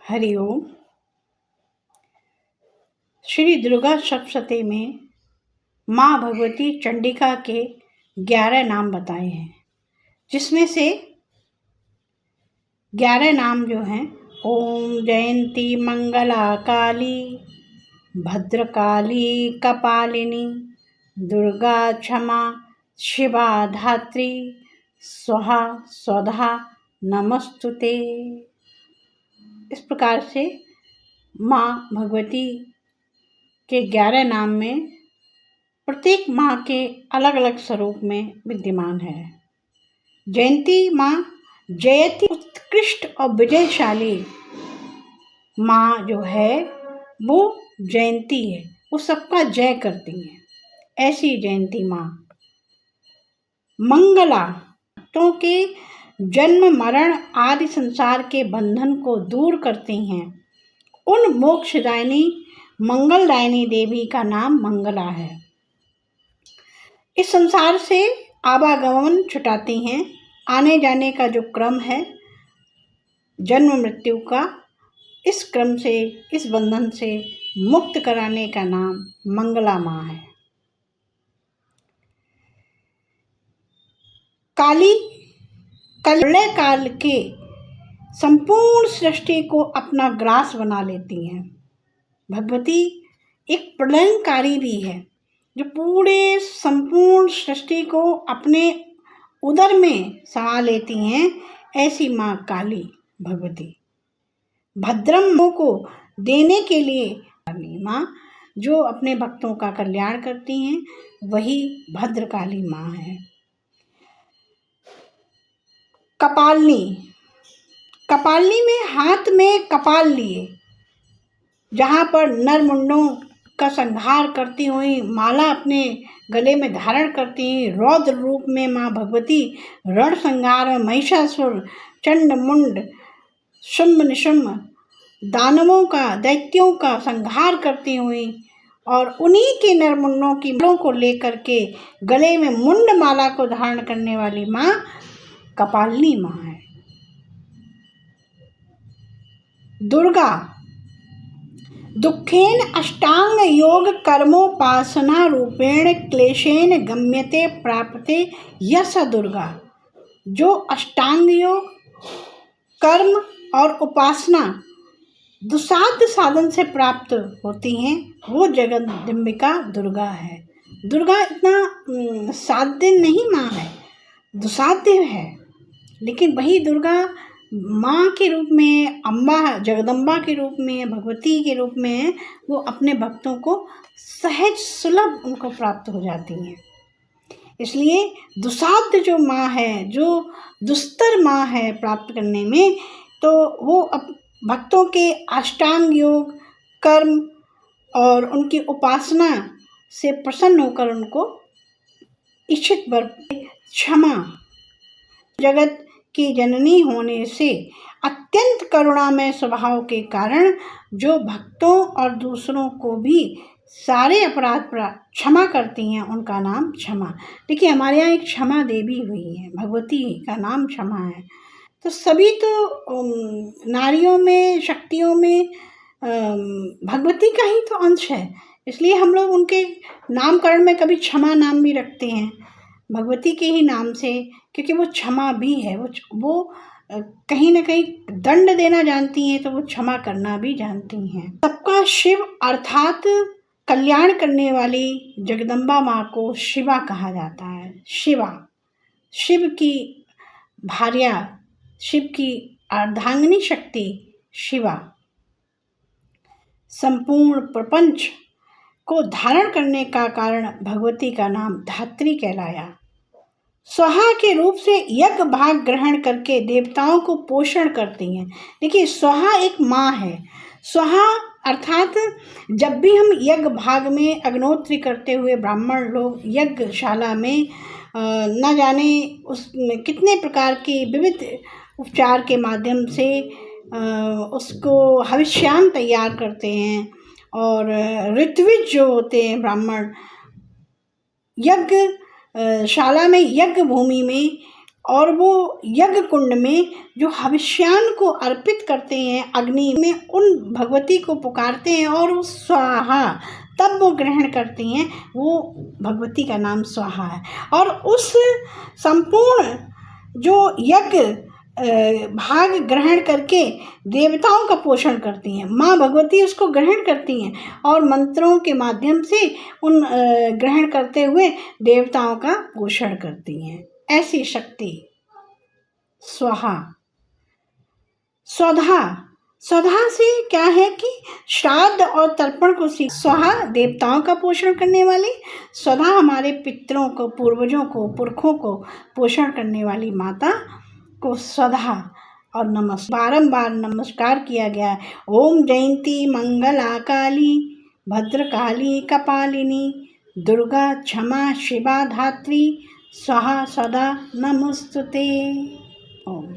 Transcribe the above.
हरिओम। श्री दुर्गा सप्तशती में माँ भगवती चंडिका के 11 नाम बताए हैं, जिसमें से 11 नाम जो हैं ओम जयंती मंगला काली भद्रकाली कपालिनी दुर्गा क्षमा शिवा धात्री स्वाहा स्वधा नमस्तुते। इस प्रकार से माँ भगवती के 11 नाम में प्रत्येक माँ के अलग अलग स्वरूप में विद्यमान है। जयंती माँ जयति उत्कृष्ट और विजयशाली माँ जो है वो जयंती है, वो सबका जय करती है, ऐसी जयंती माँ। मंगला भक्तों के जन्म मरण आदि संसार के बंधन को दूर करती हैं। उन मोक्षदायिनी मंगलदायिनी देवी का नाम मंगला है। इस संसार से आवागमन छुटाती हैं। आने जाने का जो क्रम है जन्म मृत्यु का, इस क्रम से, इस बंधन से मुक्त कराने का नाम मंगला माँ है। काली प्रलय काल के संपूर्ण सृष्टि को अपना ग्रास बना लेती हैं। भगवती एक प्रलयंकारी भी है, जो पूरे संपूर्ण सृष्टि को अपने उदर में समा लेती हैं, ऐसी माँ काली भगवती। भद्रम को देने के लिए माँ जो अपने भक्तों का कल्याण करती हैं, वही भद्रकाली माँ है। कपालिनी में हाथ में कपाल लिए, जहाँ पर नर मुंडों का संहार करती हुई माला अपने गले में धारण करती हुई रौद्र रूप में माँ भगवती रण संहार में महिषासुर चंड मुंड शुंभ निशुंभ दानवों का दैत्यों का संहार करती हुई और उन्हीं के नरमुंडों की मालों को लेकर के गले में मुंड माला को धारण करने वाली माँ कपालिनी माँ है। दुर्गा दुखेन अष्टांग योग कर्मोपासना रूपेण क्लेशेन गम्यते प्राप्ते यस दुर्गा। जो अष्टांग योग कर्म और उपासना दुसाध्य साधन से प्राप्त होती हैं, वो जगदम्बिका दुर्गा है। दुर्गा इतना साध्य नहीं माँ है, दुसाध्य है, लेकिन वही दुर्गा माँ के रूप में, अम्बा जगदम्बा के रूप में, भगवती के रूप में वो अपने भक्तों को सहज सुलभ उनको प्राप्त हो जाती हैं। इसलिए दुसाध्य जो माँ है, जो दुस्तर माँ है प्राप्त करने में, तो वो भक्तों के अष्टांग योग कर्म और उनकी उपासना से प्रसन्न होकर उनको इच्छित वर क्षमा, जगत की जननी होने से अत्यंत करुणामय स्वभाव के कारण जो भक्तों और दूसरों को भी सारे अपराध क्षमा करती हैं, उनका नाम क्षमा। देखिए, हमारे यहाँ एक क्षमा देवी हुई है, भगवती का नाम क्षमा है। तो सभी तो नारियों में, शक्तियों में भगवती का ही तो अंश है, इसलिए हम लोग उनके नामकरण में कभी क्षमा नाम भी रखते हैं, भगवती के ही नाम से, क्योंकि वो क्षमा भी है। वो कहीं ना कहीं दंड देना जानती हैं, तो वो क्षमा करना भी जानती हैं। सबका शिव अर्थात कल्याण करने वाली जगदम्बा माँ को शिवा कहा जाता है। शिवा शिव की भार्या, शिव की अर्धांगिनी शक्ति शिवा। संपूर्ण प्रपंच को धारण करने का कारण भगवती का नाम धात्री कहलाया। स्वाहा के रूप से यज्ञ भाग ग्रहण करके देवताओं को पोषण करती हैं। देखिए, स्वाहा एक माँ है। स्वाहा अर्थात जब भी हम यज्ञ भाग में अग्नोत्री करते हुए ब्राह्मण लोग यज्ञशाला में न जाने उस कितने प्रकार की विविध उपचार के माध्यम से उसको हविष्यान तैयार करते हैं, और ऋत्विज जो होते हैं ब्राह्मण, यज्ञ शाला में, यज्ञ भूमि में और वो यज्ञ कुंड में जो हविष्यान को अर्पित करते हैं अग्नि में, उन भगवती को पुकारते हैं और वो स्वाहा तब वो ग्रहण करती हैं, वो भगवती का नाम स्वाहा है। और उस संपूर्ण जो यज्ञ भाग ग्रहण करके देवताओं का पोषण करती हैं, माँ भगवती उसको ग्रहण करती हैं और मंत्रों के माध्यम से उन ग्रहण करते हुए देवताओं का पोषण करती हैं। ऐसी शक्ति स्वाहा। स्वधा, स्वधा से क्या है कि श्राद्ध और तर्पण को स्वाहा देवताओं का पोषण करने वाली, स्वधा हमारे पितरों को, पूर्वजों को, पुरखों को पोषण करने वाली माता को स्वधा और बारंबार नमस्कार किया गया है। ओम जयंती मंगला काली भद्रकाली कपालिनी दुर्गा क्षमा शिवा धात्री स्वाहा सदा नमस्तुते। ओम।